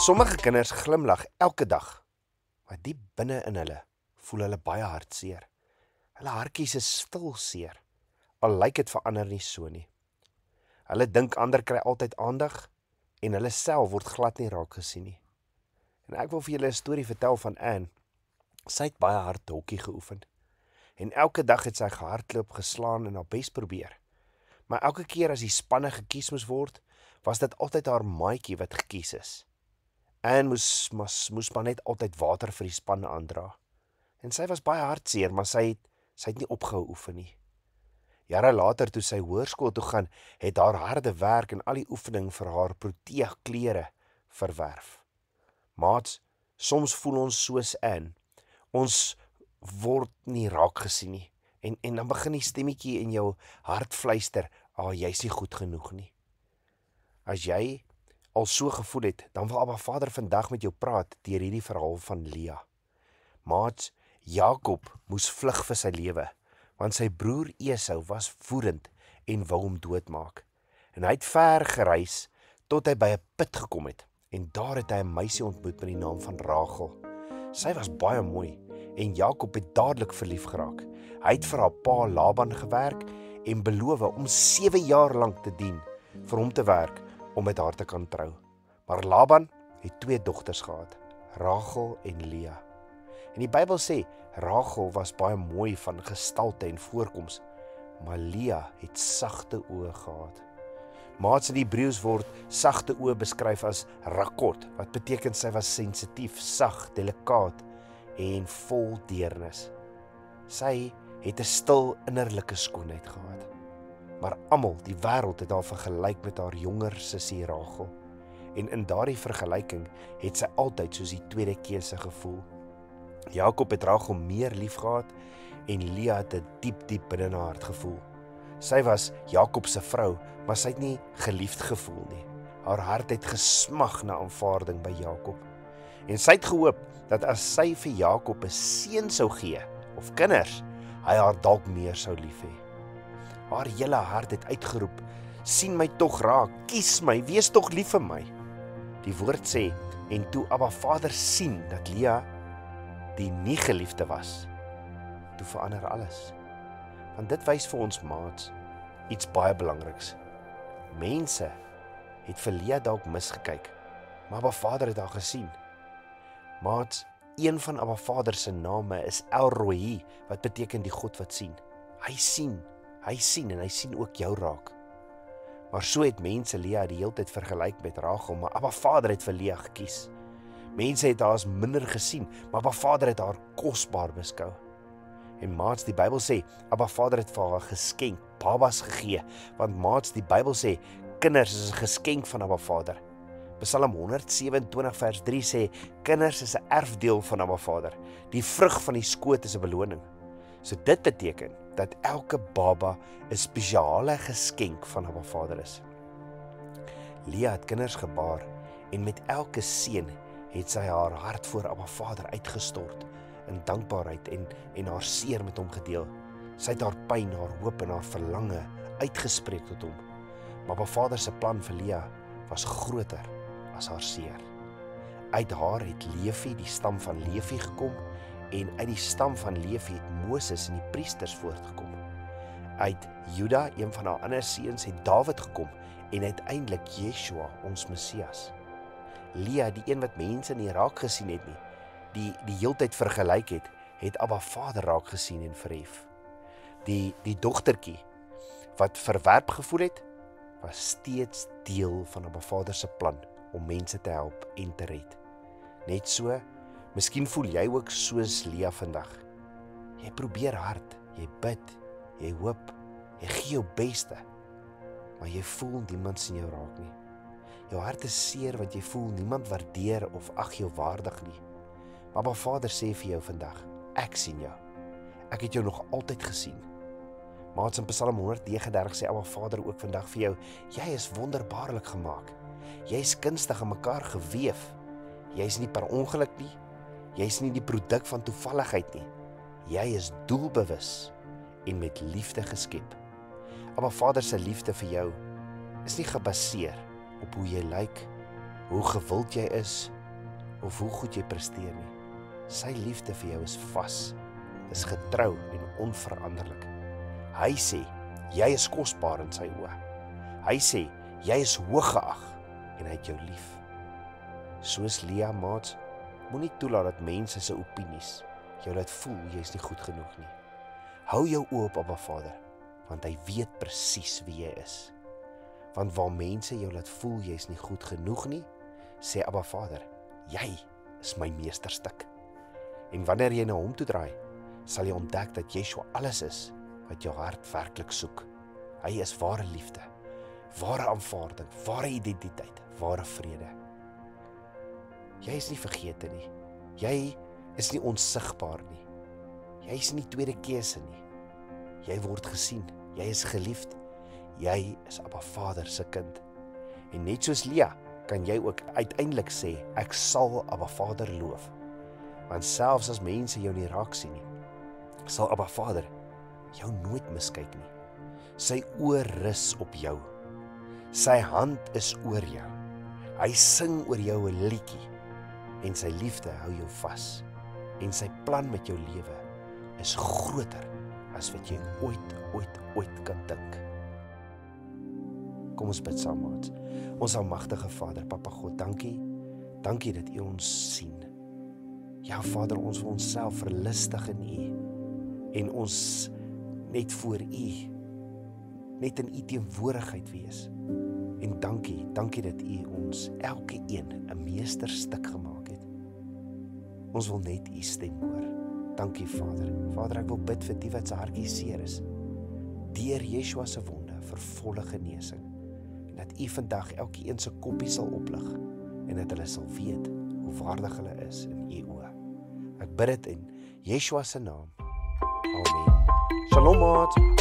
Sommige kinders glimlag elke dag, maar diep binne in hulle voel hulle baie hartseer. Hulle hartjies is stil seer, al lyk dit vir ander nie so nie. Hulle dink ander kry altyd aandag en hulle self word glad nie raak gesien nie. En ek wil vir julle 'n storie vertel van Anne. Sy het baie hard hokkie geoefen. En elke dag het sy gehardloop, geslaan en haar bes probeer. Maar elke keer as die spanne gekies moes word, was dit altyd haar maatjie wat gekies is. Anne moes maar net altyd water vir die span aandra. En sy was baie hartseer, maar sy het nie opgehou oefen nie. Jare later toe sy hoërskool toe gaan, het haar harde werk en al die oefening vir haar protea klere verwerf. Maats, soms voel ons soos Anne. Ons word nie raak gesien nie. En dan begin die stemmetjie in jou hart fluister, jy's nie goed genoeg nie. As jy al so gevoel het, dan wil Abba Vader vandag met jou praat deur hierdie verhaal van Lea. Maats, Jakob moes vlug vir sy lewe, want sy broer Esau was woedend en wou hom doodmaak. En hy het ver gereis tot hy by 'n put gekom het. En daar het hy 'n meisie ontmoet met die naam van Rachel. Sy was baie mooi en Jakob het dadelik verlief geraak. Hy het vir haar pa Laban gewerk en beloof om 7 jaar lank te dien, vir hom te werk om met haar te kan trou. Maar Laban het 2 dogters gehad, Rachel en Lea. En die Bybel sê, Rachel was baie mooi van gestalte en voorkoms, maar Lea het sagte oë gehad. Maats, in Hebreëus word sagte oë beskryf as rakot, wat beteken sy was sensitief, sag, delikaat en vol deernis. Sy het 'n stil innerlike skoonheid gehad. Maar almal, die wêreld het haar vergelyk met haar jonger sussie Rachel. En in daardie vergelyking het sy altyd soos die tweede keuse gevoel. Jakob het Rachel meer lief gehad en Lea het 'n diep binne in haar hart gevoel. Sy was Jakob se vrou, maar sy het nie geliefd gevoel nie. Haar hart het gesmag na aanvaarding by Jakob. En sy het gehoop dat as sy vir Jakob 'n seun sou gee, of kinders, hy haar dalk meer sou lief hê. Haar hele hart het uitgeroep, sien my tog raak, kies my, wees tog lief vir my. Die woord sê, en toe Abba Vader sien dat Lea die nie geliefde was, toe verander alles. Want dit wys vir ons maats iets baie belangriks. Mense het vir Lea dalk misgekyk, maar Abba Vader het haar gesien. Maats, een van Abba Vader se name is El Roi, wat beteken die God wat sien. Hy sien en hy sien ook jou raak. Maar so het mense Lea die hele tyd vergelyk met Rachel, maar Abba Vader het vir Lea gekies. Mense het haar as minder gesien, maar Abba Vader het haar kosbaar beskou. En maats, die Bybel sê, Abba Vader het vir haar geskenk, babas gegee, want maats, die Bybel sê, kinders is 'n geskenk van Abba Vader. Psalm 127 vers 3 sê, kinders is 'n erfdeel van Abba Vader. Die vrug van die skoot is 'n beloning. So dit beteken dat elke baba 'n spesiale geskenk van Abba Vader is. Lea het kinders gebaar en met elke seun het sy haar hart voor Abba Vader uitgestort in dankbaarheid en haar seer met hom gedeel. Sy het haar pyn, haar hoop en haar verlange uitgespreek tot hom. Maar Abba Vader se plan vir Lea was groter as haar seer. Uit haar het Levi, die stam van Levi gekom, en uit die stam van Levi het Moses en die priesters voortgekom. Uit Juda, een van haar ander seuns, het Dawid gekom en uiteindelik Yeshua, ons Messias. Lea, die een wat mense nie raak gesien het nie, die heeltyd vergelyk het Abba Vader raak gesien en verhef. Die dogtertjie wat verwerp gevoel het, was steeds deel van Abba Vader se plan om mense te help en te red. Net so, miskien voel jy ook soos Lea vandag. Jy probeer hard, jy bid, jy hoop, jy gee jou beste, maar jy voel niemand sien jou raak nie. Jou hart is seer want jy voel niemand waardeer of ag jou waardig nie. Maar Abba Vader sê vir jou vandag, ek sien jou. Ek het jou nog altyd gesien. Maats, in Psalm 139 sê Abba Vader ook vandag vir jou, jy is wonderbaarlik gemaak. Jy is kunstig in mekaar geweef. Jy is nie per ongeluk nie. Jy is nie die produk van toevalligheid nie. Jy is doelbewus en met liefde geskep. Abba Vader se liefde vir jou is nie gebaseer op hoe jy lyk, hoe gewild jy is of hoe goed jy presteer nie. Sy liefde vir jou is vas, is getrou en onveranderlik. Hy sê, jy is kosbaar in sy oë. Hy sê, jy is hooggeag en hy het jou lief. Soos Lia, maats, moenie toelaat dat mense se opinies jou laat voel jy is nie goed genoeg nie. Hou jou oë op Abba Vader, want hy weet presies wie jy is. Want waar mense jou laat voel jy is nie goed genoeg nie, sê Abba Vader, jy is my meesterstuk. En wanneer jy na hom toe draai, sal jy ontdek dat Yeshua alles is wat jou hart werklik soek. Hy is ware liefde, ware aanvaarding, ware identiteit, ware vrede. Jy is nie vergete nie. Jy is nie onsigbaar nie. Jy is nie tweede keuse nie. Jy word gesien, jy is geliefd. Jy is Abba Vader se kind. En net soos Lia, kan jy ook uiteindelik sê, ek sal Abba Vader loof. Want selfs as mense jou nie raak sien nie, sal Abba Vader jou nooit miskyk nie. Sy oë rus op jou. Sy hand is oor jou. Hy sing oor jou 'n liedjie en sy liefde hou jou vas. En sy plan met jou lewe is groter as wat jy ooit kan dink. Kom ons bid saam, maat. Ons almagtige Vader, Papa God, dankie. Dankie dat U ons sien. Ja, Vader, ons wil onsself verlustig in U en ons net voor U, net in U teenwoordigheid wees. En dankie dat U ons elke een 'n meesterstuk gemaak het. Ons wil net U stem hoor. Dankie, Vader. Vader, ek wil bid vir die wat se hartjie seer is. Deur Yeshua se wonde vir volle genesing. En dat U vandag elkeen se koppie sal oplig en dat hulle sal weet hoe waardig hulle is in U oë. Ek bid dit in Yeshua se naam. Amen. Shalom, maat.